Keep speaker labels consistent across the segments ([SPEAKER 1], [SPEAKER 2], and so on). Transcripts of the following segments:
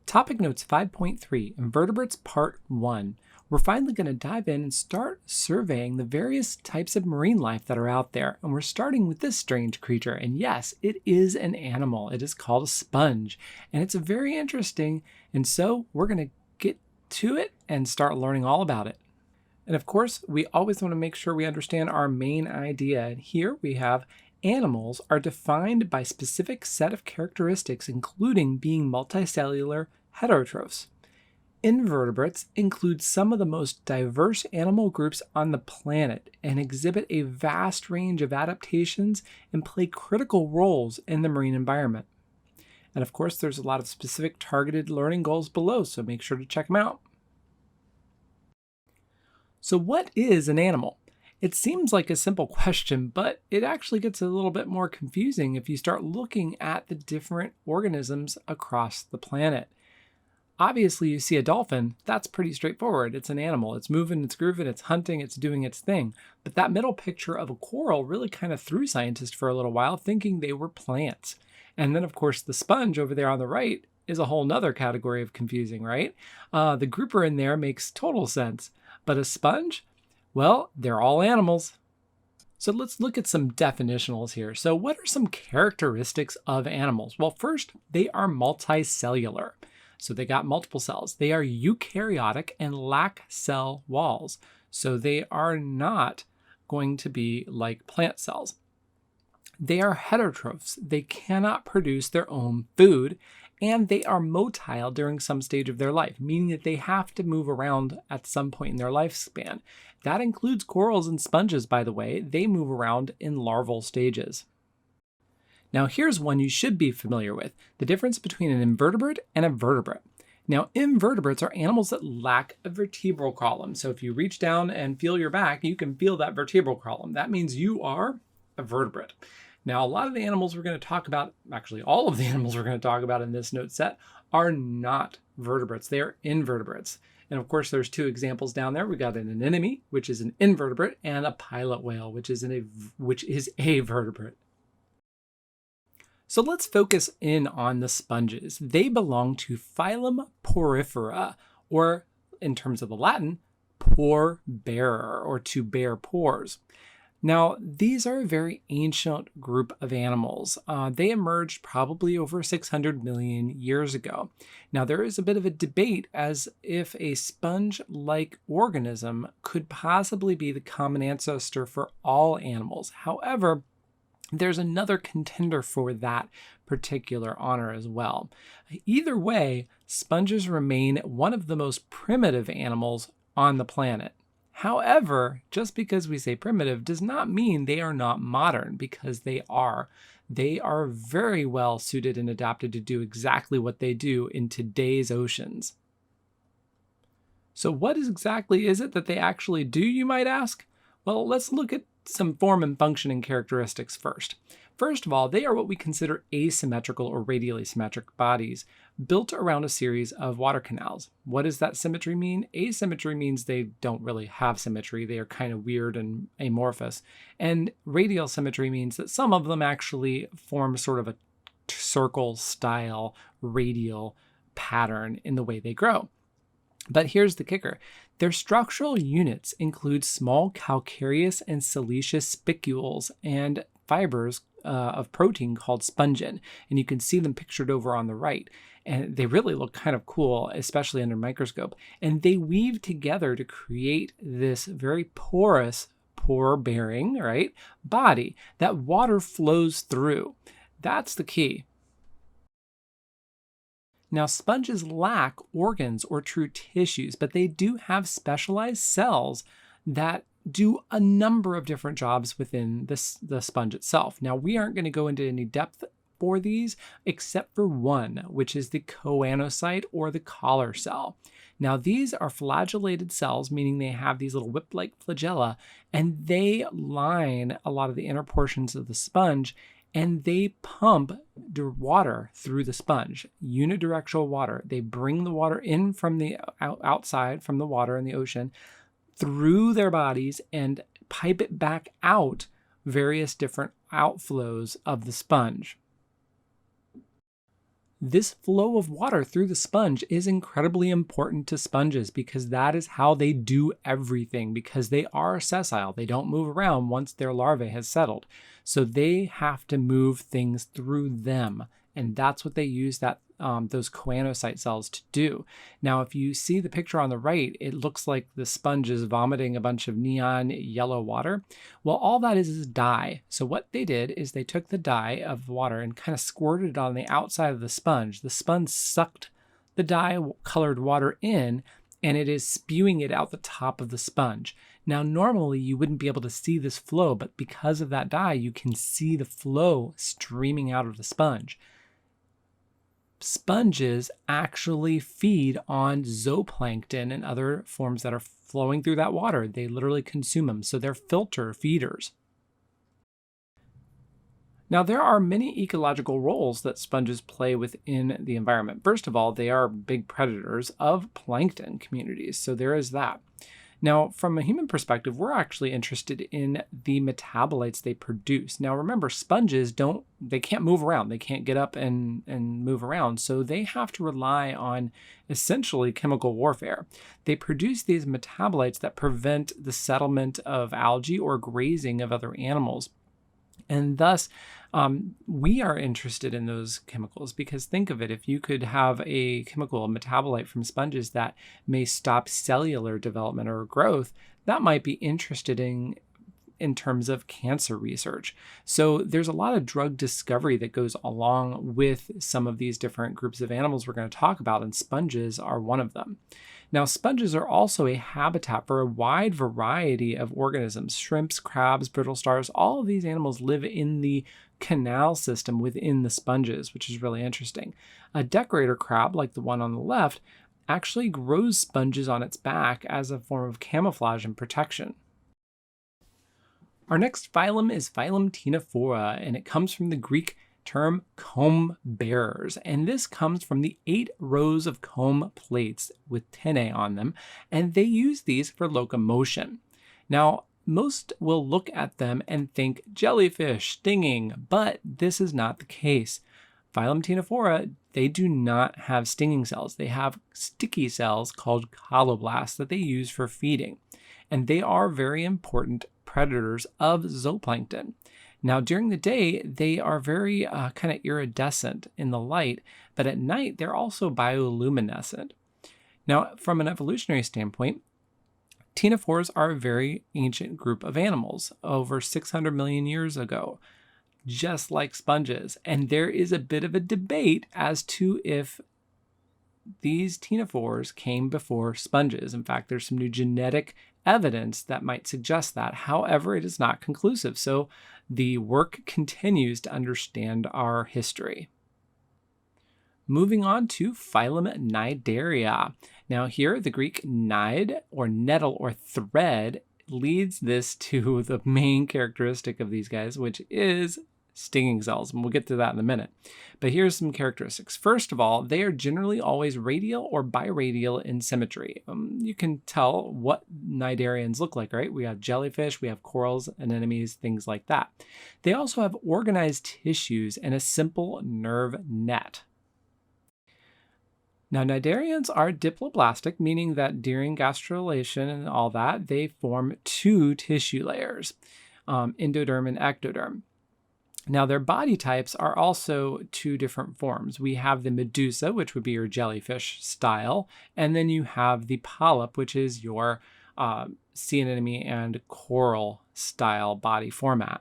[SPEAKER 1] Topic Notes 5.3, Invertebrates Part 1. We're finally going to dive in and start surveying the various types of marine life that are out there. And we're starting with this strange creature. And yes, it is an animal. It is called a sponge. And it's very interesting. And so we're going to get to it and start learning all about it. And of course, we always want to make sure we understand our main idea. And here we have animals are defined by a specific set of characteristics, including being multicellular heterotrophs. Invertebrates include some of the most diverse animal groups on the planet and exhibit a vast range of adaptations and play critical roles in the marine environment. And of course, there's a lot of specific targeted learning goals below, so make sure to check them out. So what is an animal? It seems like a simple question, but it actually gets a little bit more confusing if you start looking at the different organisms across the planet. Obviously, you see a dolphin, that's pretty straightforward. It's an animal. It's moving, it's grooving, it's hunting, it's doing its thing. But that middle picture of a coral really kind of threw scientists for a little while, thinking they were plants. And then, of course, the sponge over there on the right is a whole nother category of confusing, right? The grouper in there makes total sense. But a sponge? Well, they're all animals. So let's look at some definitionals here. So what are some characteristics of animals? Well, first, they are multicellular. So they got multiple cells. They are eukaryotic and lack cell walls. So they are not going to be like plant cells. They are heterotrophs. They cannot produce their own food, and they are motile during some stage of their life, meaning that they have to move around at some point in their lifespan. That includes corals and sponges, by the way. They move around in larval stages. Now here's one you should be familiar with, the difference between an invertebrate and a vertebrate. Now invertebrates are animals that lack a vertebral column. So if you reach down and feel your back, you can feel that vertebral column. That means you are a vertebrate. Now a lot of the animals we're going to talk about, actually all of the animals we're going to talk about in this note set are not vertebrates. They are invertebrates. And of course there's two examples down there. We got an anemone, which is an invertebrate, and a pilot whale, which is a vertebrate. So let's focus in on the sponges. They belong to Phylum Porifera, or in terms of the Latin, pore bearer, or to bear pores. Now, these are a very ancient group of animals. They emerged probably over 600 million years ago. Now, there is a bit of a debate as if a sponge-like organism could possibly be the common ancestor for all animals. However, there's another contender for that particular honor as well. Either way, sponges remain one of the most primitive animals on the planet. However, just because we say primitive does not mean they are not modern, because they are. They are very well suited and adapted to do exactly what they do in today's oceans. So what exactly is it that they actually do, you might ask? Well, let's look at some form and functioning characteristics first. First of all, they are what we consider asymmetrical or radially symmetric bodies built around a series of water canals. What does that symmetry mean? Asymmetry means they don't really have symmetry. They are kind of weird and amorphous. And radial symmetry means that some of them actually form sort of a circle style radial pattern in the way they grow. But here's the kicker. Their structural units include small calcareous and siliceous spicules and fibers of protein called spongin. And you can see them pictured over on the right. And they really look kind of cool, especially under a microscope. And they weave together to create this very porous, pore-bearing, right, body that water flows through. That's the key. Now, sponges lack organs or true tissues, but they do have specialized cells that do a number of different jobs within the sponge itself. Now, we aren't going to go into any depth for these, except for one, which is the choanocyte or the collar cell. Now, these are flagellated cells, meaning they have these little whip-like flagella, and they line a lot of the inner portions of the sponge, and they pump water through the sponge, unidirectional water. They bring the water in from the outside, from the water in the ocean, through their bodies and pipe it back out various different outflows of the sponge. This flow of water through the sponge is incredibly important to sponges because that is how they do everything, because they are sessile. They don't move around once their larvae has settled. So they have to move things through them. And that's what they use those choanocyte cells to do. Now, if you see the picture on the right, it looks like the sponge is vomiting a bunch of neon yellow water. Well, all that is dye. So what they did is they took the dye of water and kind of squirted it on the outside of the sponge. The sponge sucked the dye-colored water in, and it is spewing it out the top of the sponge. Now, normally you wouldn't be able to see this flow, but because of that dye, you can see the flow streaming out of the sponge. Sponges actually feed on zooplankton and other forms that are flowing through that water. They literally consume them, so they're filter feeders. Now, there are many ecological roles that sponges play within the environment. First of all, they are big predators of plankton communities, so there is that. Now, from a human perspective, we're actually interested in the metabolites they produce. Now, remember, sponges they can't move around. They can't get up and move around. So they have to rely on essentially chemical warfare. They produce these metabolites that prevent the settlement of algae or grazing of other animals. And thus, we are interested in those chemicals because think of it, if you could have a chemical metabolite from sponges that may stop cellular development or growth, that might be interesting in terms of cancer research. So there's a lot of drug discovery that goes along with some of these different groups of animals we're going to talk about, and sponges are one of them. Now, sponges are also a habitat for a wide variety of organisms. Shrimps, crabs, brittle stars, all of these animals live in the canal system within the sponges, which is really interesting. A decorator crab, like the one on the left, actually grows sponges on its back as a form of camouflage and protection. Our next phylum is Phylum Cnidaria, and it comes from the Greek term comb bearers, and this comes from the 8 rows of comb plates with tennae on them, and they use these for locomotion. Now, most will look at them and think jellyfish, stinging, but this is not the case. Phylum Cnidaria, they do not have stinging cells. They have sticky cells called colloblasts that they use for feeding, and they are very important predators of zooplankton. Now, during the day, they are very kind of iridescent in the light, but at night, they're also bioluminescent. Now, from an evolutionary standpoint, ctenophores are a very ancient group of animals, over 600 million years ago, just like sponges. And there is a bit of a debate as to if these ctenophores came before sponges. In fact, there's some new genetic evidence that might suggest that. However, it is not conclusive. So the work continues to understand our history. Moving on to Phylum Cnidaria. Now here, the Greek knide or nettle or thread leads this to the main characteristic of these guys, which is stinging cells, and we'll get to that in a minute. But here's some characteristics. First of all, they are generally always radial or biradial in symmetry. You can tell what cnidarians look like, right? We have jellyfish, we have corals, anemones, things like that. They also have organized tissues and a simple nerve net. Now, cnidarians are diploblastic, meaning that during gastrulation and all that, they form 2 tissue layers, endoderm and ectoderm. Now, their body types are also 2 different forms. We have the medusa, which would be your jellyfish style, and then you have the polyp, which is your sea anemone and coral style body format.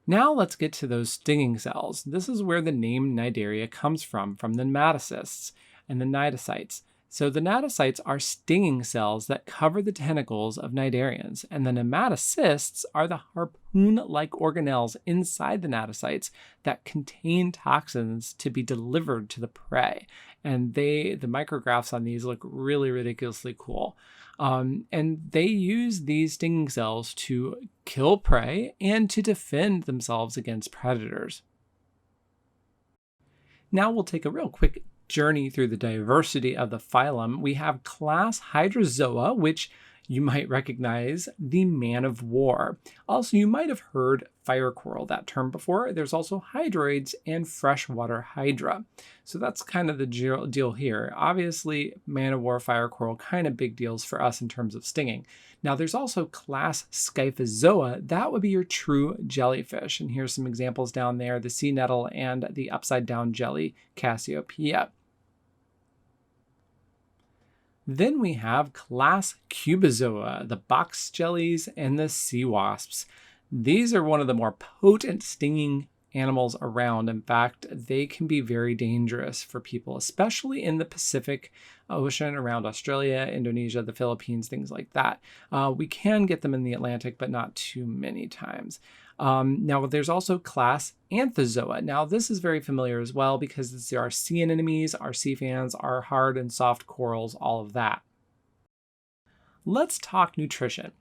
[SPEAKER 1] Now let's get to those stinging cells. This is where the name cnidaria comes from the nematocysts and the cnidocytes. So the cnidocytes are stinging cells that cover the tentacles of cnidarians, and the nematocysts are the harpoon-like organelles inside the cnidocytes that contain toxins to be delivered to the prey. And the micrographs on these look really ridiculously cool. And they use these stinging cells to kill prey and to defend themselves against predators. Now we'll take a real quick journey through the diversity of the phylum. We have class Hydrozoa, which You might recognize the man of war. Also, you might have heard fire coral, that term before. There's also hydroids and freshwater hydra. So that's kind of the deal here. Obviously, man of war, fire coral, kind of big deals for us in terms of stinging. Now, there's also class Scyphozoa. That would be your true jellyfish. And here's some examples down there, the sea nettle and the upside down jelly, Cassiopeia. Then we have class Cubozoa, the box jellies and the sea wasps. These are one of the more potent stinging animals around. In fact, they can be very dangerous for people, especially in the Pacific Ocean around Australia, Indonesia, the Philippines, things like that. We can get them in the Atlantic, but not too many times. Now, there's also class Anthozoa. Now, this is very familiar as well because it's our sea anemones, our sea fans, our hard and soft corals, all of that. Let's talk nutrition.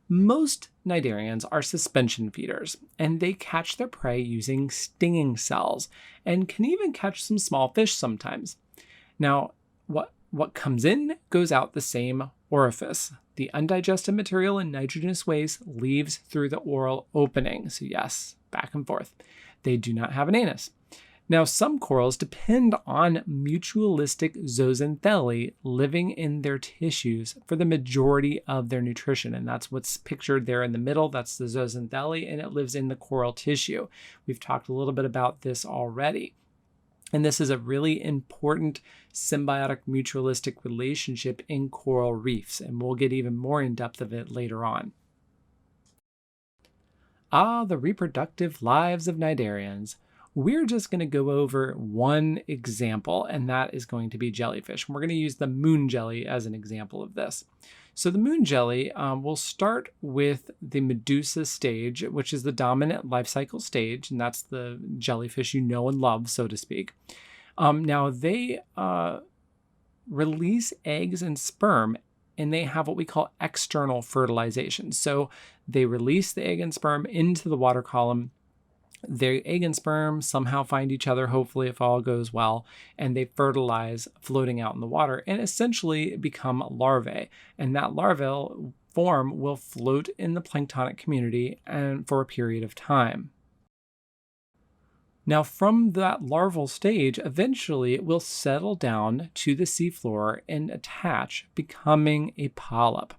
[SPEAKER 1] Most cnidarians are suspension feeders, and they catch their prey using stinging cells and can even catch some small fish sometimes. Now, what comes in goes out the same orifice. The undigested material in nitrogenous waste leaves through the oral opening. So yes, back and forth. They do not have an anus. Now, some corals depend on mutualistic zooxanthellae living in their tissues for the majority of their nutrition, and that's what's pictured there in the middle. That's the zooxanthellae, and it lives in the coral tissue. We've talked a little bit about this already. And this is a really important symbiotic mutualistic relationship in coral reefs, and we'll get even more in depth of it later on. The reproductive lives of cnidarians. We're just going to go over one example, and that is going to be jellyfish. We're going to use the moon jelly as an example of this. So the moon jelly will start with the Medusa stage, which is the dominant life cycle stage, and that's the jellyfish you know and love, so to speak. Now they release eggs and sperm, and they have what we call external fertilization. So they release the egg and sperm into the water column. The egg and sperm somehow find each other, hopefully if all goes well, and they fertilize floating out in the water and essentially become larvae. And that larval form will float in the planktonic community and for a period of time. Now, from that larval stage, eventually it will settle down to the seafloor and attach, becoming a polyp.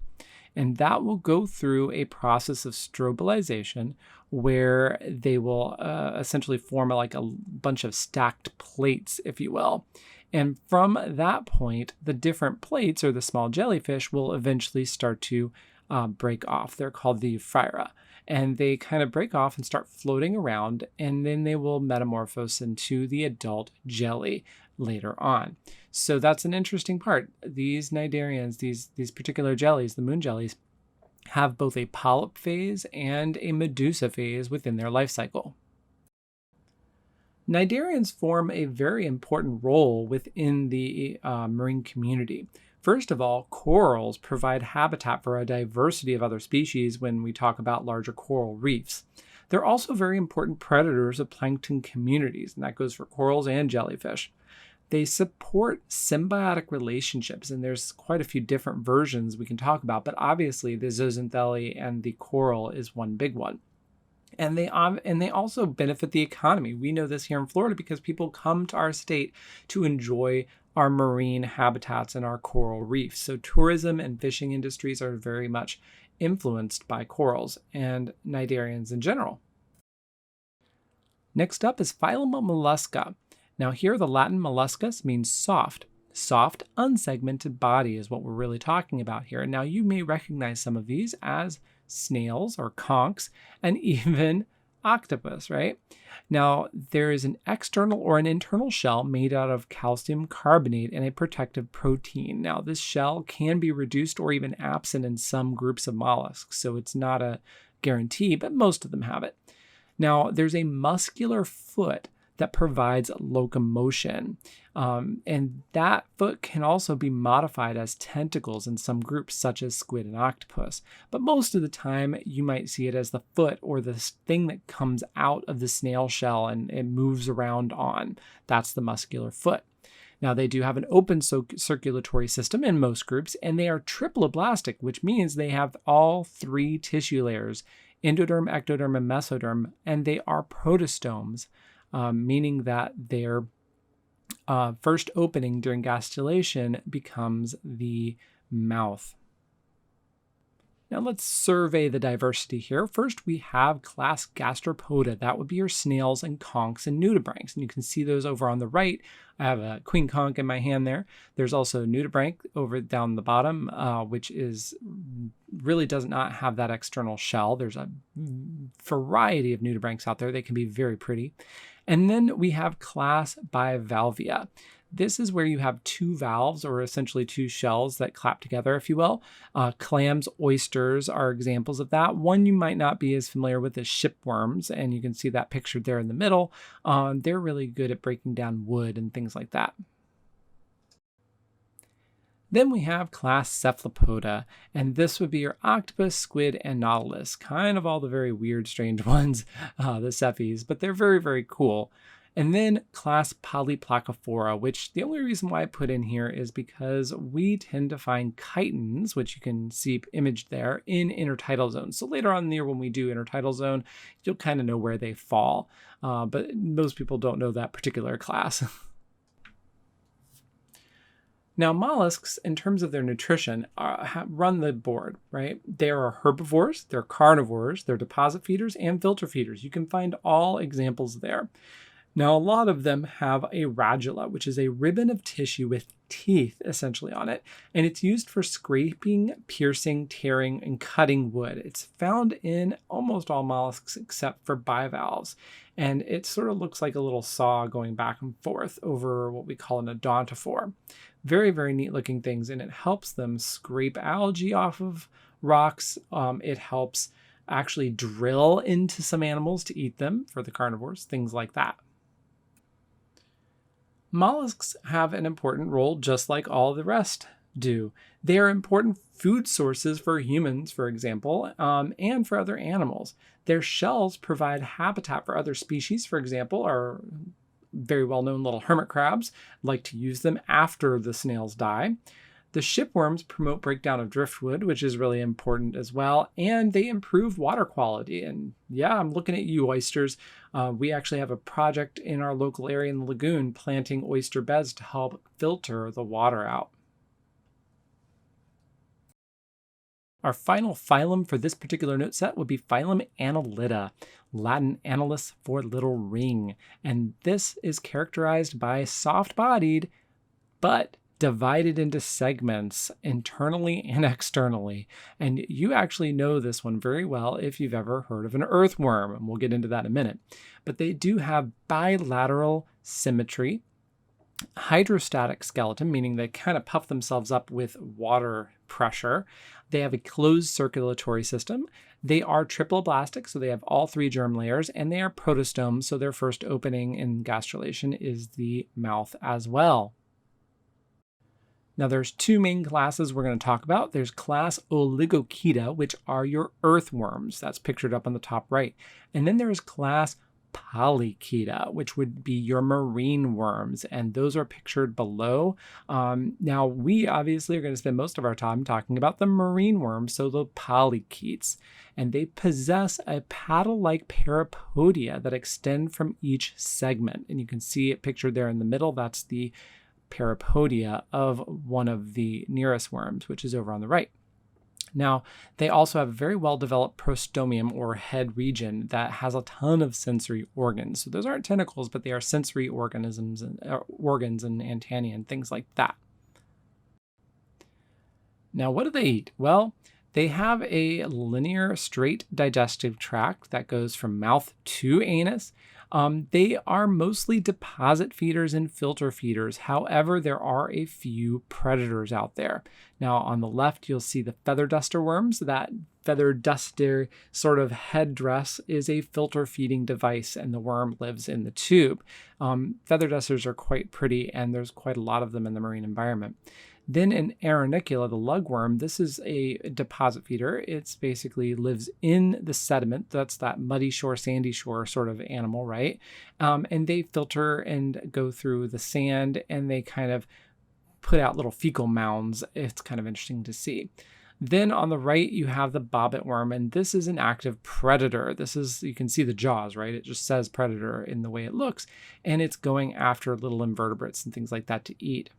[SPEAKER 1] And that will go through a process of strobilization where they will essentially form like a bunch of stacked plates, if you will. And from that point, the different plates, or the small jellyfish, will eventually start to break off. They're called the Ferre. And they kind of break off and start floating around, and then they will metamorphose into the adult jelly later on. So that's an interesting part. These cnidarians, these particular jellies, the moon jellies, have both a polyp phase and a medusa phase within their life cycle. Cnidarians form a very important role within the marine community. First of all, corals provide habitat for a diversity of other species when we talk about larger coral reefs. They're also very important predators of plankton communities, and that goes for corals and jellyfish. They support symbiotic relationships, and there's quite a few different versions we can talk about, but obviously the zooxanthellae and the coral is one big one. And they also benefit the economy. We know this here in Florida because people come to our state to enjoy our marine habitats and our coral reefs. So tourism and fishing industries are very much influenced by corals and cnidarians in general. Next up is Phylum Mollusca. Now here the Latin molluscus means soft. Soft, unsegmented body is what we're really talking about here. Now you may recognize some of these as snails or conchs and even octopus, right? Now there is an external or an internal shell made out of calcium carbonate and a protective protein. Now this shell can be reduced or even absent in some groups of mollusks, so it's not a guarantee, but most of them have it. Now there's a muscular foot that provides locomotion. And that foot can also be modified as tentacles in some groups, such as squid and octopus. But most of the time, you might see it as the foot or the thing that comes out of the snail shell and it moves around on. That's the muscular foot. Now, they do have an open circulatory system in most groups, and they are triploblastic, which means they have all three tissue layers, endoderm, ectoderm, and mesoderm, and they are protostomes, meaning that their first opening during gastrulation becomes the mouth. Now let's survey the diversity here. First, we have class Gastropoda. That would be your snails and conchs and nudibranchs. And you can see those over on the right. I have a queen conch in my hand there. There's also nudibranch over down the bottom, which really does not have that external shell. There's a variety of nudibranchs out there. They can be very pretty. And then we have class Bivalvia. This is where you have two valves, or essentially two shells that clap together, if you will. Clams, oysters are examples of that. One you might not be as familiar with is shipworms, and you can see that pictured there in the middle. They're really good at breaking down wood and things like that. Then we have class Cephalopoda, and this would be your octopus, squid, and nautilus. Kind of all the very weird, strange ones, the cephies, but they're very, very cool. And then class Polyplacophora, which the only reason why I put in here is because we tend to find chitons, which you can see imaged there, in intertidal zones. So later on in the year when we do intertidal zone, you'll kind of know where they fall. But most people don't know that particular class. Now, mollusks, in terms of their nutrition, run the board, right? They are herbivores, they're carnivores, they're deposit feeders, and filter feeders. You can find all examples there. Now, a lot of them have a radula, which is a ribbon of tissue with teeth essentially on it, and it's used for scraping, piercing, tearing, and cutting wood. It's found in almost all mollusks except for bivalves, and it sort of looks like a little saw going back and forth over what we call an odontophore. Very, very neat looking things, and it helps them scrape algae off of rocks. It helps actually drill into some animals to eat them for the carnivores, things like that. Mollusks have an important role just like all the rest do. They are important food sources for humans, for example, and for other animals. Their shells provide habitat for other species, for example, are very well-known little hermit crabs like to use them after the snails die. The shipworms promote breakdown of driftwood, which is really important as well, and they improve water quality. And yeah, I'm looking at you, oysters. We actually have a project in our local area in the lagoon planting oyster beds to help filter the water out. Our final phylum for this particular note set would be Phylum Annelida, Latin annellus for little ring. And this is characterized by soft-bodied, but divided into segments internally and externally. And you actually know this one very well if you've ever heard of an earthworm, and we'll get into that in a minute. But they do have bilateral symmetry, hydrostatic skeleton, meaning they kind of puff themselves up with water pressure. They have a closed circulatory system. They are triploblastic, so they have all three germ layers, and they are protostomes, so their first opening in gastrulation is the mouth as well. Now there's two main classes we're going to talk about. There's class Oligochaeta, which are your earthworms. That's pictured up on the top right. And then there's class Polychaeta, which would be your marine worms, and those are pictured below. Now we obviously are going to spend most of our time talking about the marine worms, so the polychaetes, and they possess a paddle-like parapodia that extend from each segment, and you can see it pictured there in the middle. That's the parapodia of one of the nearest worms, which is over on the right. Now, they also have a very well-developed prostomium, or head region, that has a ton of sensory organs. So those aren't tentacles, but they are sensory organisms and organs and antennae and things like that. Now, what do they eat? Well, they have a linear, straight digestive tract that goes from mouth to anus. They are mostly deposit feeders and filter feeders. However, there are a few predators out there. Now, on the left, you'll see the feather duster worms that feather duster sort of headdress is a filter feeding device, and the worm lives in the tube. Feather dusters are quite pretty, and there's quite a lot of them in the marine environment. Then in Arenicula, the lugworm, this is a deposit feeder. It's basically lives in the sediment. That's that muddy shore, sandy shore sort of animal, right? And they filter and go through the sand, and they kind of put out little fecal mounds. It's kind of interesting to see. Then on the right, you have the bobbit worm, and this is an active predator. This is, you can see the jaws, right? It just says predator in the way it looks, and it's going after little invertebrates and things like that to eat.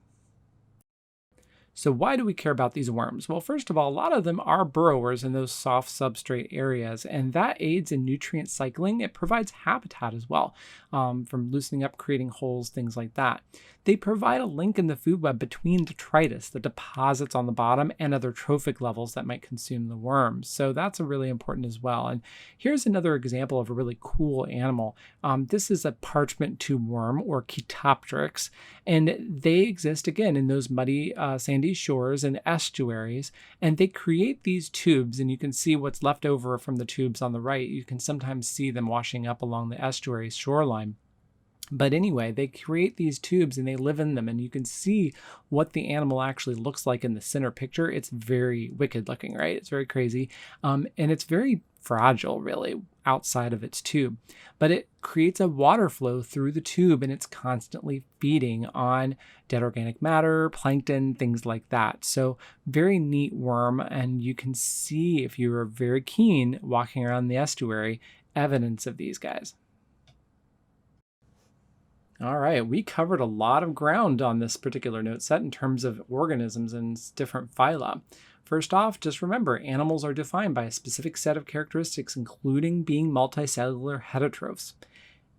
[SPEAKER 1] So why do we care about these worms? Well, first of all, a lot of them are burrowers in those soft substrate areas, and that aids in nutrient cycling. It provides habitat as well, from loosening up, creating holes, things like that. They provide a link in the food web between detritus, the deposits on the bottom, and other trophic levels that might consume the worms. So that's really important as well. And here's another example of a really cool animal. This is a parchment tube worm, or Chaetopteryx, and they exist again in those muddy, sandy shores and estuaries, and they create these tubes, and you can see what's left over from the tubes on the right. You can sometimes see them washing up along the estuary shoreline. But anyway, they create these tubes and they live in them, and you can see what the animal actually looks like in the center picture. It's very wicked looking, right? It's very crazy. And it's very fragile, really, outside of its tube. But it creates a water flow through the tube, and it's constantly feeding on dead organic matter, plankton, things like that. So very neat worm, and you can see, if you are very keen walking around the estuary, evidence of these guys. All right, we covered a lot of ground on this particular note set in terms of organisms and different phyla. First off, just remember, animals are defined by a specific set of characteristics, including being multicellular heterotrophs.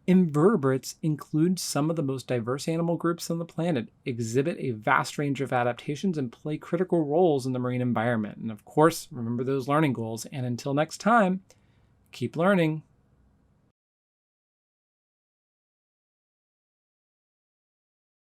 [SPEAKER 1] Invertebrates include some of the most diverse animal groups on the planet, exhibit a vast range of adaptations, and play critical roles in the marine environment. And of course, remember those learning goals. And until next time, keep learning.